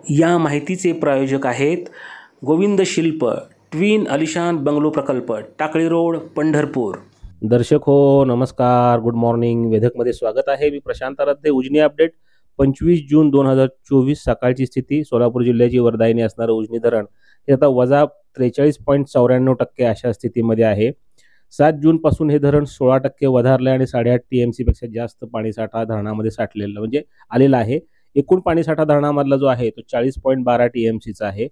या माहितीचे प्रायोजक आहेत गोविंद शिल्प ट्विन अलिशान बंगलो प्रकल्प, टाकळी रोड, पंढरपूर। दर्शक हो नमस्कार, गुड मॉर्निंग। वेधकमध्ये स्वागत आहे। मी प्रशांत आराध्य। उजनी अपडेट 25 जून 2024 सकाळची स्थिती। सोलापूर जिल्ह्याची वरदायिनी असणारे उजनी धरण हे आता वजा 43.94% अशा स्थितीमध्ये आहे। 7 जून पासून हे धरण 16% वधारले आणि 8.5 TMC पेक्षा जास्त पाणीसाठा धरणामध्ये साठलेला म्हणजे आलेला आहे। एकूण पाणीसाठा धरणामधला जो आहे तो 40.12 TMC चा आहे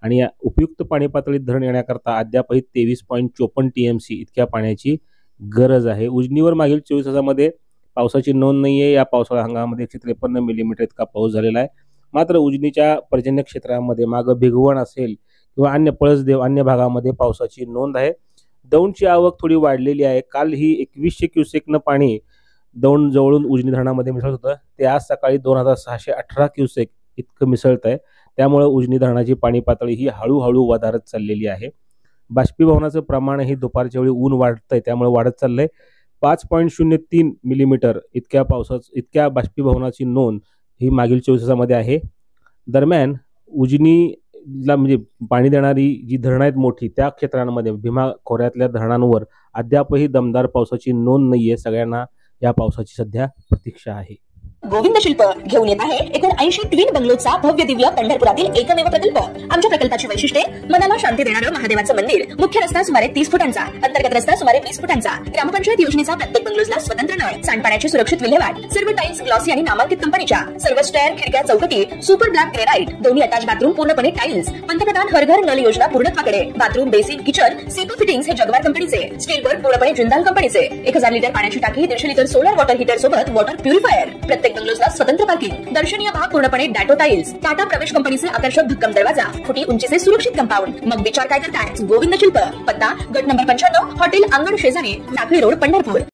आणि या उपयुक्त पाणी पातळीत धरण येण्याकरता अद्यापही 23.54 TMC इतक्या पाण्याची गरज आहे। उजनीवर मागील 24 तासामध्ये पावसाची नोंद नाहीये। या पावसाळा हंगामामध्ये 153 मिलीमीटर इतका पाऊस झालेला आहे। मात्र उजनीच्या पर्जन्य क्षेत्रामध्ये मागे भिगवण असेल किंवा अन्य पळसदेव अन्य भागामध्ये पावसाची नोंद आहे। दौंडची आवक थोडी वाढलेली आहे। काल ही 2100 क्युसेकनं पाणी दौंड जवळून उजनी धरणामध्ये मिसळत होतं, ते आज सकाळी 2618 क्युसेक इतकं मिसळत आहे। त्यामुळे उजनी धरणाची पाणी पातळी ही हळूहळू वधारत चाललेली आहे। बाष्पीभवनाचं प्रमाण ही दुपारच्या वेळी ऊन वाढतंय त्यामुळे वाढत चाललंय। 5.03 मिलीमीटर इतक्या बाष्पीभवनाची नोंद ही मागील 24 तासामध्ये आहे। दरम्यान उजनीला म्हणजे पाणी देणारी जी धरणं आहेत मोठी त्या क्षेत्रांमध्ये भीमा खोऱ्यातल्या धरणांवर अद्यापही दमदार पावसाची नोंद नाहीये। सगळ्यांना या पावसाची सध्या प्रतीक्षा आहे। गोविंद शिल्प घेऊन येत आहे 79 ट्विन बंगलोचा भव्य दिव्य पंढरपुरातील एकमेव प्रकल्प। आमच्या प्रकल्पाची वैशिष्ट्ये मनाला शांती देणारं महादेवाचं मंदिर, मुख्य रस्ता सुमारे 30 फुटांचा, अंतर्गत रस्ता सुमारे 20 फुटांचा, ग्रामपंचायत योजनेचा प्रत्येक बंगलोजला स्वतंत्र नळ, सांडपाण्याची सुरक्षित विल्हेवाट, सर्व टाइल्स ग्लॉसी आणि नामांकित कंपनीच्या, सर्व स्टेअर, खिडक्या, चौकटी सुपर ब्लॅक ग्रेनाइट, दोन्ही अटॅच बाथरूम पूर्णपणे टाइल्स, पंतप्रधान हर घर नल योजना पूर्णत्वाकडे, बाथरूम, बेसिन, किचन, सीटू फिटिंग्स हे जगवार कंपनीचे, स्टील वर्क पूर्णपणे जिंदाल कंपनीचे, 1000 लिटर पाण्याची टाकी, 150 लिटर सोलर वॉटर हीटर सोबत वॉटर प्युरिफायर, प्रत्येक बंगलोजला स्वतंत्र पार्किंग, दर्शनीय भाग पूर्णपणे डॅटो टाइल्स, टाटा प्रवेश कंपनीचे आकर्षक भक्कम दरवाजा, फुटी उंचीचे सुरक्षित कंपाऊंड। मग विचार काय करताय? गोविंद शिल्प, पत्ता गट नंबर 95, हॉटेल अंगण शेजारी, टाकळी रोड, पंढरपूर।